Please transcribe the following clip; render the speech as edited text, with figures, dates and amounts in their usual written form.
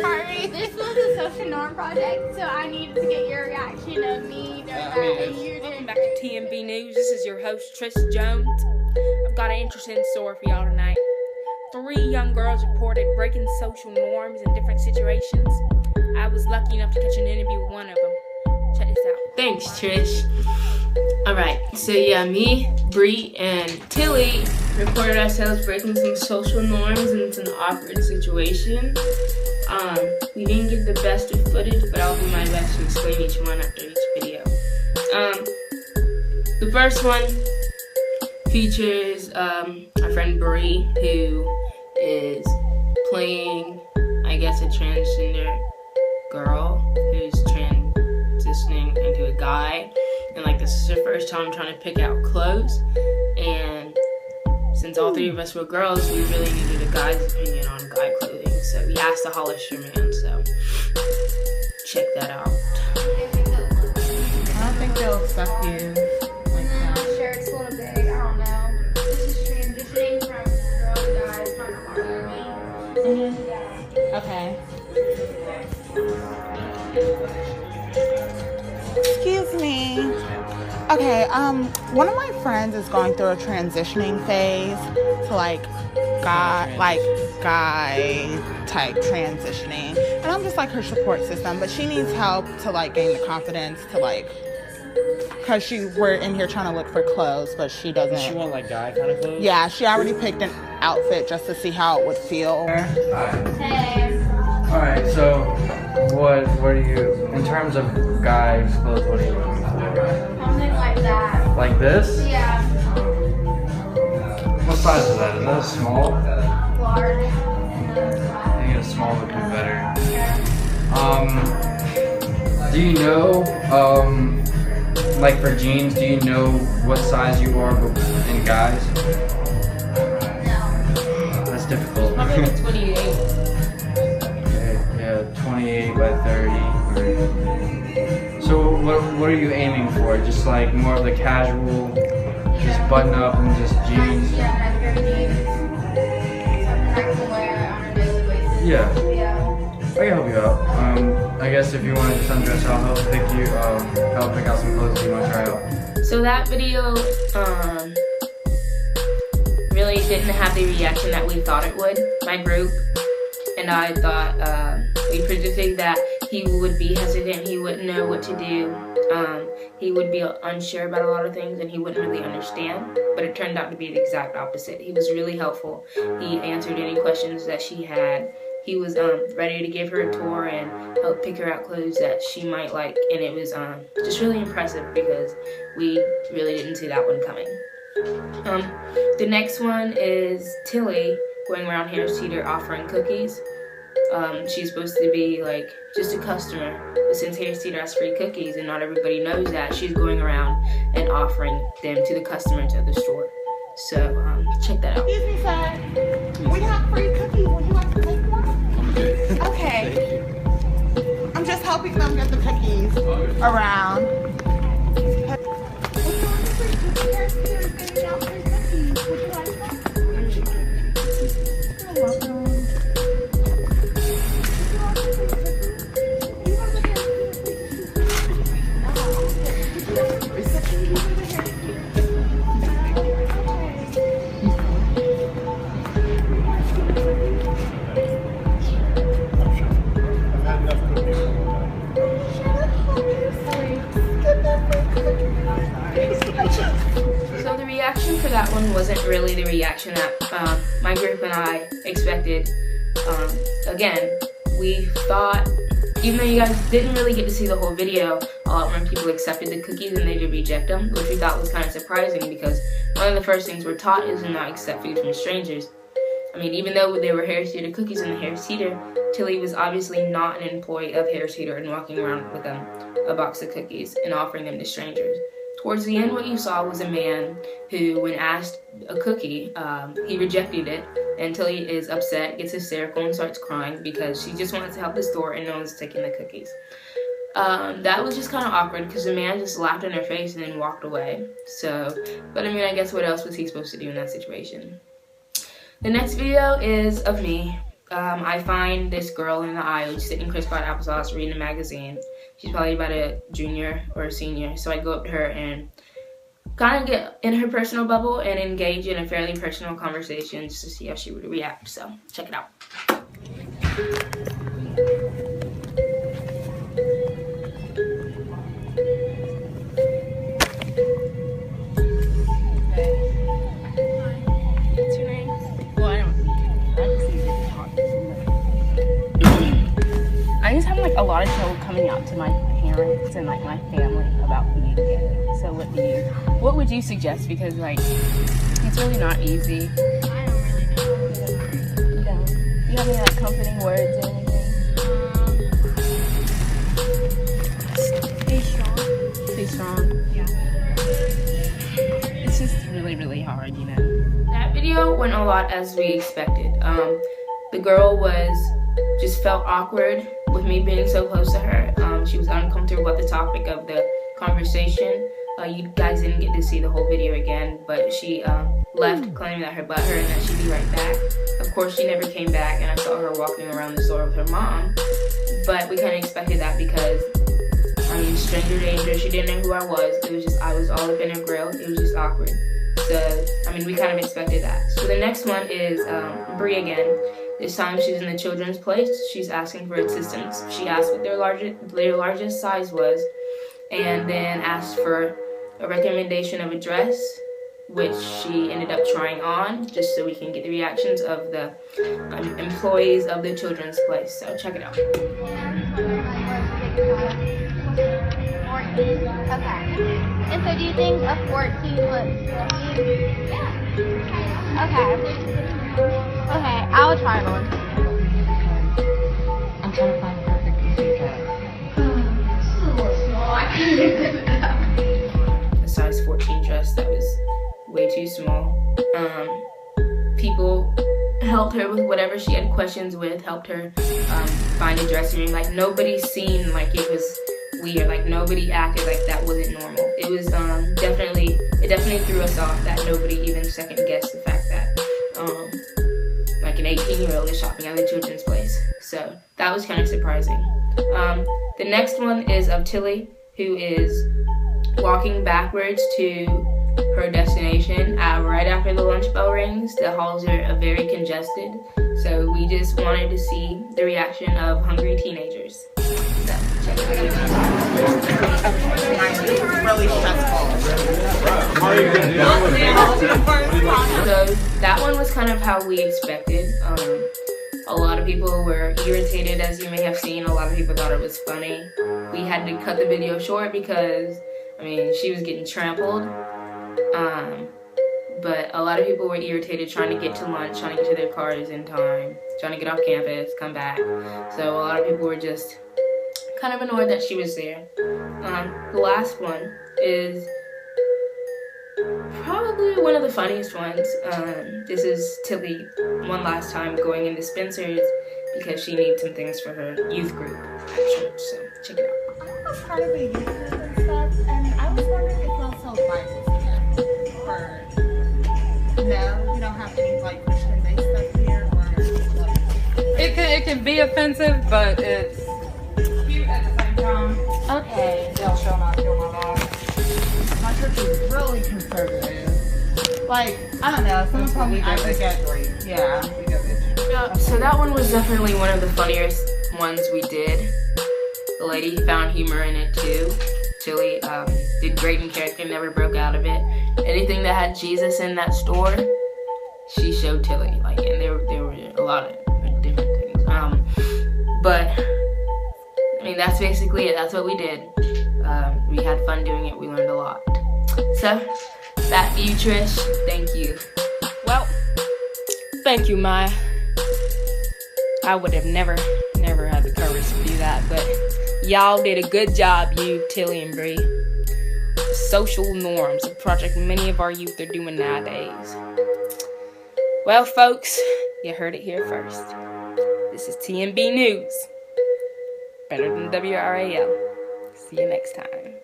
party. This was a social norm project, so I needed to get your reaction of me doing that, and you Welcome did. back to TMB News. This is your host, Trisha Jones. I've got an interesting story for y'all tonight. 3 young girls reported breaking social norms in different situations. I was lucky enough to catch an interview with one of them. Check this out. Thanks, Trish. Alright, so yeah, me, Bree, and Tilly reported ourselves breaking some social norms and it's an awkward situation. We didn't get the best of footage, but I'll do my best to explain each one after each video. The first one features our friend Bree, who is playing, I guess, a transgender girl who's transitioning into a guy. And like, this is her first time trying to pick out clothes. And since all 3 of us were girls, we really needed a guy's opinion on guy clothing. So we asked the Hollister man, so check that out. I don't think they'll accept you like that. Sure, it's a little big. I don't know. This is transitioning from girl to guy. It's kind of hard for me. Okay. Excuse me. Okay, one of my friends is going through a transitioning phase to guy type transitioning, and I'm just like her support system, but she needs help to like gain the confidence to like, cause we're in here trying to look for clothes, but she doesn't. Does she want like guy kind of clothes? Yeah, she already picked an outfit just to see how it would feel. Hey. Alright, so what do you, in terms of guys clothes, what are you looking for? Something like that. Like this? Yeah. What size is that? Is that a small? Large. I think a small would be better. Do you know, like for jeans, do you know what size you are in guys? No. That's difficult. Probably like 28. Okay, yeah, 28 by 30. So what are you aiming for? Just like more of the casual, just button up and just jeans? Yeah, nice pair of jeans. Something I can wear on a daily basis. Yeah. Yeah. I can help you out. I guess if you want to just undress, I'll help pick out some clothes you want to try out. So that video really didn't have the reaction that we thought it would, my group. And I thought we predicted that he would be hesitant, he wouldn't know what to do, he would be unsure about a lot of things and he wouldn't really understand. But it turned out to be the exact opposite. He was really helpful. He answered any questions that she had. He was ready to give her a tour and help pick her out clothes that she might like, and it was just really impressive because we really didn't see that one coming. The next one is Tilly going around Harris Teeter offering cookies. She's supposed to be like just a customer, but since Harris Teeter has free cookies and not everybody knows that, she's going around and offering them to the customers of the store. So check that out. Excuse me, sir. We have free cookies. Would you like to take one? Okay. I'm just helping them get the cookies around. Would you like one? You're welcome. So the reaction for that one wasn't really the reaction that my group and I expected. Again, we thought, even though you guys didn't really get to see the whole video, a lot more people accepted the cookies and they did reject them, which we thought was kind of surprising because one of the first things we're taught is to not accept food from strangers. I mean, even though they were Harris Teeter cookies in the Harris Teeter, Tilly was obviously not an employee of Harris Teeter and walking around with them a box of cookies and offering them to strangers. Towards the end, what you saw was a man who, when asked a cookie, he rejected it, and Tilly is upset, gets hysterical, and starts crying because she just wants to help the store and no one's taking the cookies. That was just kind of awkward because the man just laughed in her face and then walked away. So, but I mean, I guess what else was he supposed to do in that situation? The next video is of me I find this girl in the aisle sitting crisscross applesauce reading a magazine. She's probably about a junior or a senior. So I go up to her and kind of get in her personal bubble and engage in a fairly personal conversation just to see how she would react. So check it out. What's your name? Well, I just need to talk to somebody. I just have like a lot of trouble coming out to my parents and like my family about being gay. So what would you suggest? Because like it's really not easy. I don't really know. Do you have any like comforting words or anything? Stay strong. Stay strong. Yeah. It's just really, really hard, you know. That video went a lot as we expected. The girl just felt awkward with me being so close to her. She was uncomfortable about the topic of the conversation. You guys didn't get to see the whole video again, but she left claiming that her butt hurt and that she'd be right back. Of course, she never came back, and I saw her walking around the store with her mom. But we kind of expected that because, I mean, stranger danger, she didn't know who I was. It was just, I was all up in her grill. It was just awkward. So, I mean, we kind of expected that. So the next one is Bree again. This time she's in the children's place. She's asking for assistance. She asked what their largest size was, and then asked for a recommendation of a dress, which she ended up trying on, just so we can get the reactions of the employees of the children's place. So check it out. 14. Okay. And so do you think a 14 looks good? Yeah. Okay. Okay, I'll try it on. I'm trying to find the perfect A size 14 dress that was way too small. People helped her with whatever she had questions with, helped her find a dressing room. Like, nobody seemed like it was weird. Like, nobody acted like that wasn't normal. It was definitely threw us off that nobody even second guessed the fact that like an 18-year-old is shopping at the children's place. So that was kind of surprising. The next one is of Tilly, who is walking backwards to her destination right after the lunch bell rings. The halls are very congested, so we just wanted to see the reaction of hungry teenagers. So check it out. Really stressful. So that one was kind of how we expected. A lot of people were irritated, as you may have seen. A lot of people thought it was funny. We had to cut the video short because, I mean, she was getting trampled. But a lot of people were irritated trying to get to lunch, trying to get to their cars in time, trying to get off campus, come back. So a lot of people were just kind of annoyed that she was there. The last one is probably one of the funniest ones. This is Tilly one last time going into Spencer's because she needs some things for her youth group at church. So check it out. I was part of the youth group and stuff, and I was wondering if y'all sell Bibles here. No, we don't have any like Christian-based stuff here, or like. It can be offensive, but it's cute at the same time. Okay. They'll shall not kill my dog. My church is really conservative. Like, I don't know, someone told me I could get, yeah. So that one was definitely one of the funniest ones we did. The lady found humor in it too. Tilly did great in character, never broke out of it. Anything that had Jesus in that store, she showed Tilly. Like, and there were a lot of different things. But I mean, that's basically it. That's what we did. We had fun doing it. We learned a lot. So, back to you, Trish. Thank you. Well, thank you, Maya. I would have never had the courage to do that, but y'all did a good job, you, Tilly and Bree. Social norms, a project many of our youth are doing nowadays. Well, folks, you heard it here first. This is TMB News. Better than WRAL. See you next time.